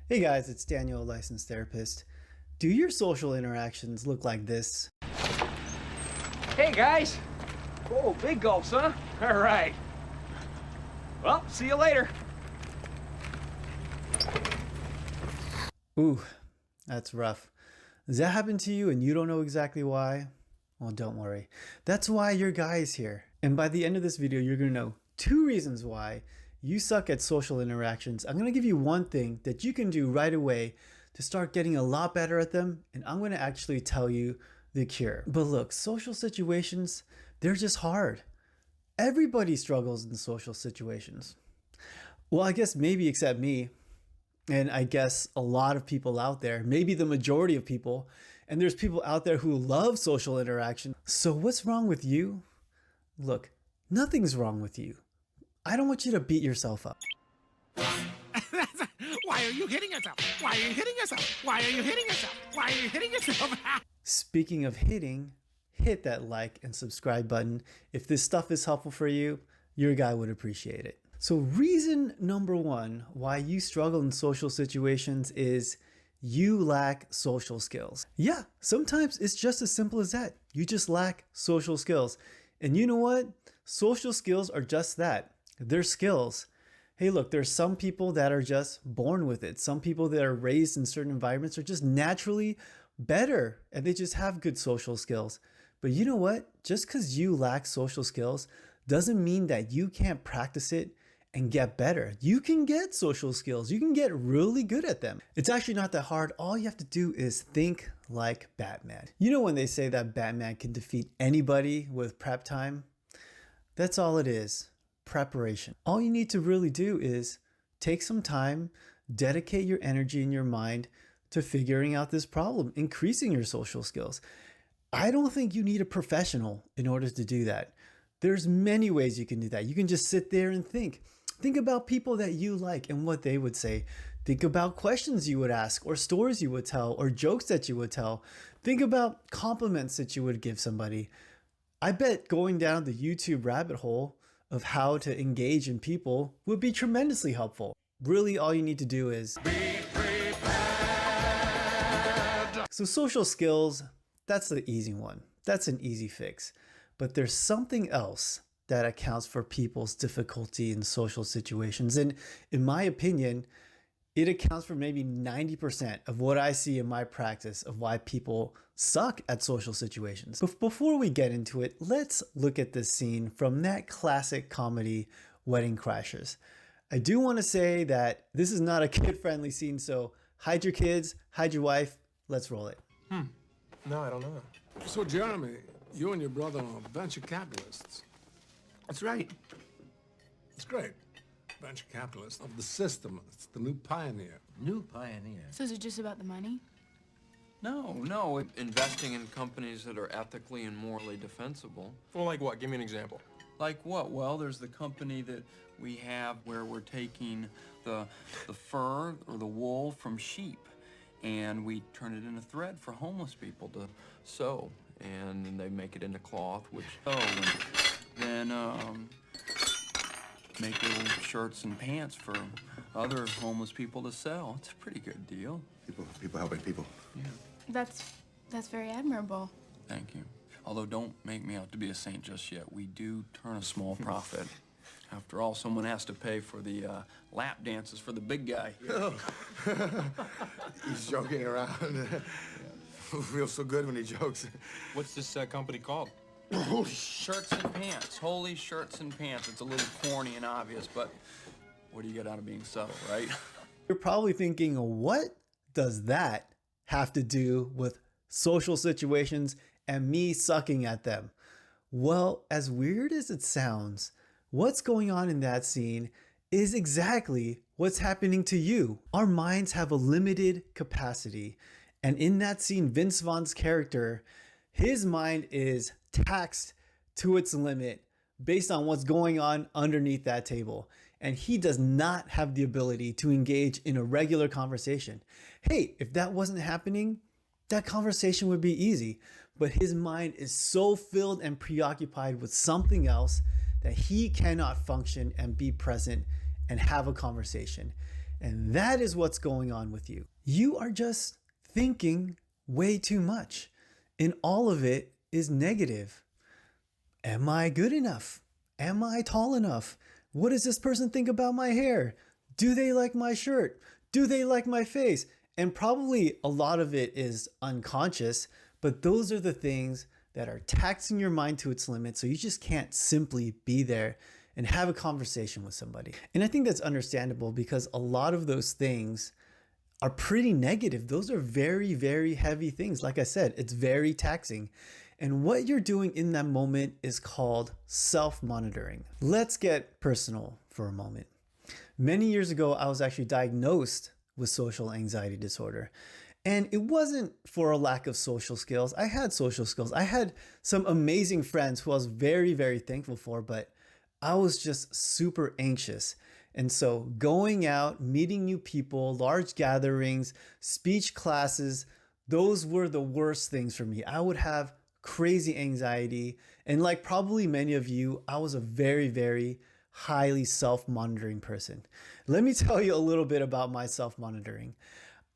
Hey guys, it's Daniel, a licensed therapist. Do your social interactions look like this? Hey guys! Oh, big gulps, huh? All right. Well, see you later. Ooh, that's rough. Does that happen to you and you don't know exactly why? Well, don't worry. That's why your guy is here. And by the end of this video, you're gonna know 2 reasons why you suck at social interactions. I'm gonna give you one thing that you can do right away to start getting a lot better at them, and I'm gonna actually tell you the cure. But look, social situations, they're just hard. Everybody struggles in social situations. Well, I guess maybe except me. And I guess a lot of people out there, maybe the majority of people, and there's people out there who love social interaction. So what's wrong with you? Look, nothing's wrong with you. I don't want you to beat yourself up. Why are you hitting yourself? Why are you hitting yourself? Why are you hitting yourself? Why are you hitting yourself? Speaking of hitting, hit that like and subscribe button. If this stuff is helpful for you, your guy would appreciate it. So reason number 1 why you struggle in social situations is you lack social skills. Yeah, sometimes it's just as simple as that. You just lack social skills. And you know what? Social skills are just that. They're skills. Hey, look, there's some people that are just born with it. Some people that are raised in certain environments are just naturally better and they just have good social skills. But you know what? Just because you lack social skills doesn't mean that you can't practice it and get better. You can get social skills. You can get really good at them. It's actually not that hard. All you have to do is think like Batman. You know when they say that Batman can defeat anybody with prep time? That's all it is. Preparation. All you need to really do is take some time, dedicate your energy and your mind to figuring out this problem, increasing your social skills. I don't think you need a professional in order to do that. There's many ways you can do that. You can just sit there and think. Think about people that you like and what they would say. Think about questions you would ask or stories you would tell or jokes that you would tell. Think about compliments that you would give somebody. I bet going down the YouTube rabbit hole of how to engage in people would be tremendously helpful. Really, all you need to do is be prepared. So social skills, that's the easy one. That's an easy fix. But there's something else that accounts for people's difficulty in social situations. And in my opinion, it accounts for maybe 90% of what I see in my practice of why people suck at social situations. But before we get into it, let's look at this scene from that classic comedy, Wedding Crashers. I do want to say that this is not a kid-friendly scene, so hide your kids, hide your wife, let's roll it. No, I don't know. So, Jeremy, you and your brother are venture capitalists. That's right. It's great. Venture capitalist of the system. It's the new pioneer. New pioneer. So is it just about the money? No, investing in companies that are ethically and morally defensible. Well, like what? Give me an example. Like what? Well, there's the company that we have where we're taking the fur or the wool from sheep and we turn it into thread for homeless people to sew, and then they make it into cloth, which sew, and then make little shirts and pants for other homeless people to sell. It's a pretty good deal. People helping people. Yeah. That's very admirable. Thank you. Although don't make me out to be a saint just yet. We do turn a small profit. After all, someone has to pay for the lap dances for the big guy. He's joking around. Feels so good when he jokes. What's this company called? Shirts and pants. Holy shirts and pants. It's a little corny and obvious, but what do you get out of being subtle, right? You're probably thinking, what does that have to do with social situations and me sucking at them? Well, as weird as it sounds, what's going on in that scene is exactly what's happening to you. Our minds have a limited capacity. And in that scene, Vince Vaughn's character, his mind is taxed to its limit based on what's going on underneath that table. And he does not have the ability to engage in a regular conversation. Hey, if that wasn't happening, that conversation would be easy. But his mind is so filled and preoccupied with something else that he cannot function and be present and have a conversation. And that is what's going on with you. You are just thinking way too much, and all of it is negative. Am I good enough? Am I tall enough? What does this person think about my hair? Do they like my shirt? Do they like my face? And probably a lot of it is unconscious, but those are the things that are taxing your mind to its limit. So you just can't simply be there and have a conversation with somebody. And I think that's understandable because a lot of those things are pretty negative. Those are very, very heavy things. Like I said, it's very taxing. And what you're doing in that moment is called self-monitoring. Let's get personal for a moment. Many years ago, I was actually diagnosed with social anxiety disorder. And it wasn't for a lack of social skills. I had social skills. I had some amazing friends who I was very, very thankful for, but I was just super anxious. And so going out, meeting new people, large gatherings, speech classes, those were the worst things for me. I would have crazy anxiety. And like probably many of you, I was a very, very highly self-monitoring person. Let me tell you a little bit about my self-monitoring.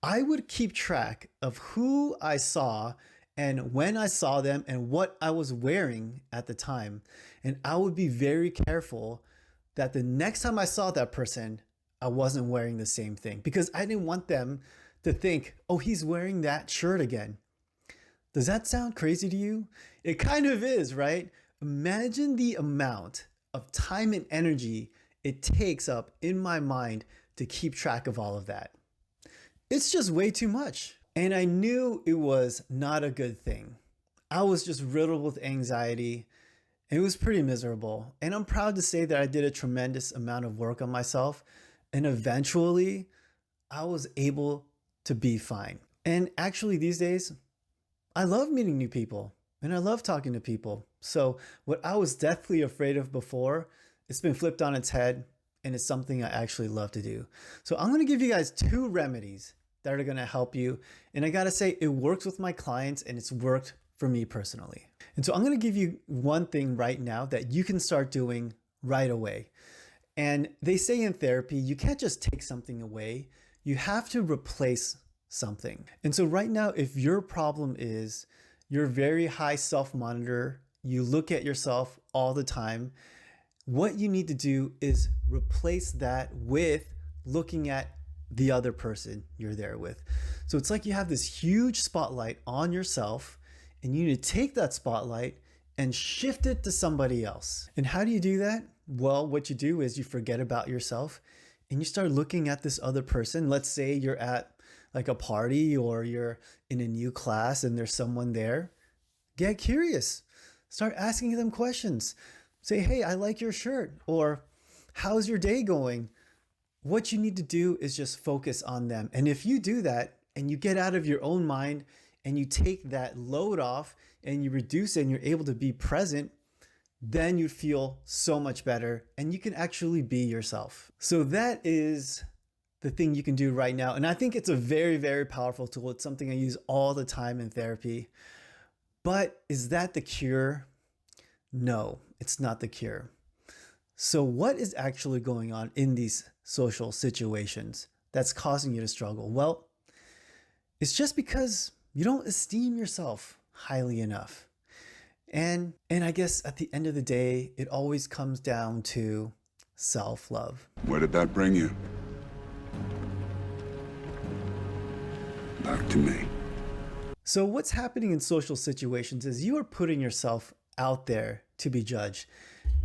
I would keep track of who I saw and when I saw them and what I was wearing at the time. And I would be very careful that the next time I saw that person, I wasn't wearing the same thing because I didn't want them to think, oh, he's wearing that shirt again. Does that sound crazy to you? It kind of is, right? Imagine the amount of time and energy it takes up in my mind to keep track of all of that. It's just way too much. And I knew it was not a good thing. I was just riddled with anxiety. It was pretty miserable. And I'm proud to say that I did a tremendous amount of work on myself. And eventually, I was able to be fine. And actually, these days, I love meeting new people. And I love talking to people. So what I was deathly afraid of before, it's been flipped on its head. And it's something I actually love to do. So I'm going to give you guys 2 remedies that are going to help you. And I got to say, it works with my clients and it's worked for me personally. And so I'm going to give you one thing right now that you can start doing right away. And they say in therapy, you can't just take something away. You have to replace something. And so right now, if your problem is you're very high self-monitor, you look at yourself all the time, what you need to do is replace that with looking at the other person you're there with. So it's like you have this huge spotlight on yourself and you need to take that spotlight and shift it to somebody else. And how do you do that? Well, what you do is you forget about yourself and you start looking at this other person. Let's say you're at like a party or you're in a new class and there's someone there. Get curious. Start asking them questions. Say, hey, I like your shirt. Or how's your day going? What you need to do is just focus on them. And if you do that and you get out of your own mind and you take that load off and you reduce it and you're able to be present, then you feel so much better and you can actually be yourself. So that is the thing you can do right now. And I think it's a very, very powerful tool. It's something I use all the time in therapy. But is that the cure? No, it's not the cure. So what is actually going on in these social situations that's causing you to struggle? Well, it's just because you don't esteem yourself highly enough. And I guess at the end of the day, it always comes down to self-love. Where did that bring you? Back to me. So what's happening in social situations is you are putting yourself out there to be judged.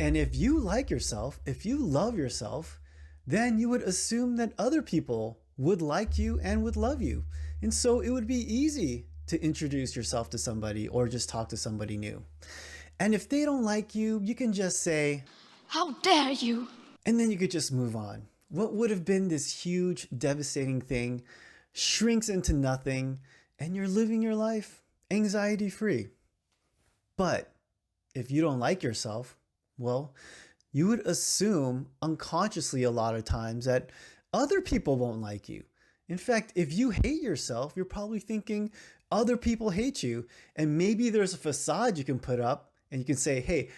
And if you like yourself, if you love yourself, then you would assume that other people would like you and would love you. And so it would be easy to introduce yourself to somebody or just talk to somebody new. And if they don't like you, you can just say, How dare you? And then you could just move on. What would have been this huge, devastating thing shrinks into nothing and you're living your life anxiety-free. But if you don't like yourself, well, you would assume unconsciously a lot of times that other people won't like you. In fact, if you hate yourself, you're probably thinking other people hate you. And maybe there's a facade you can put up and you can say, hey,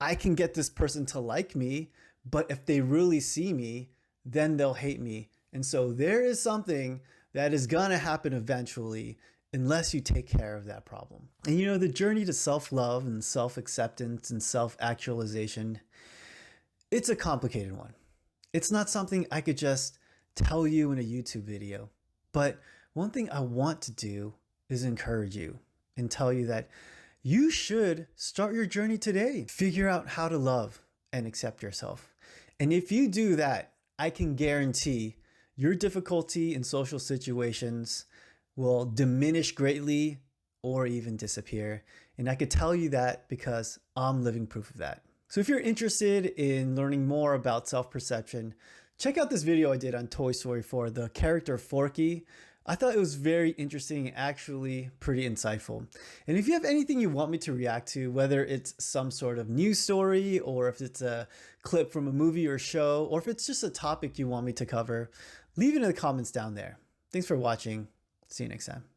I can get this person to like me, but if they really see me, then they'll hate me And so there is something that is gonna happen eventually unless you take care of that problem. And you know, the journey to self-love and self-acceptance and self-actualization, it's a complicated one. It's not something I could just tell you in a YouTube video. But one thing I want to do is encourage you and tell you that you should start your journey today. Figure out how to love and accept yourself. And if you do that, I can guarantee your difficulty in social situations will diminish greatly or even disappear. And I could tell you that because I'm living proof of that. So if you're interested in learning more about self-perception, check out this video I did on Toy Story 4, the character Forky. I thought it was very interesting, actually pretty insightful. And if you have anything you want me to react to, whether it's some sort of news story, or if it's a clip from a movie or show, or if it's just a topic you want me to cover, leave it in the comments down there. Thanks for watching. See you next time.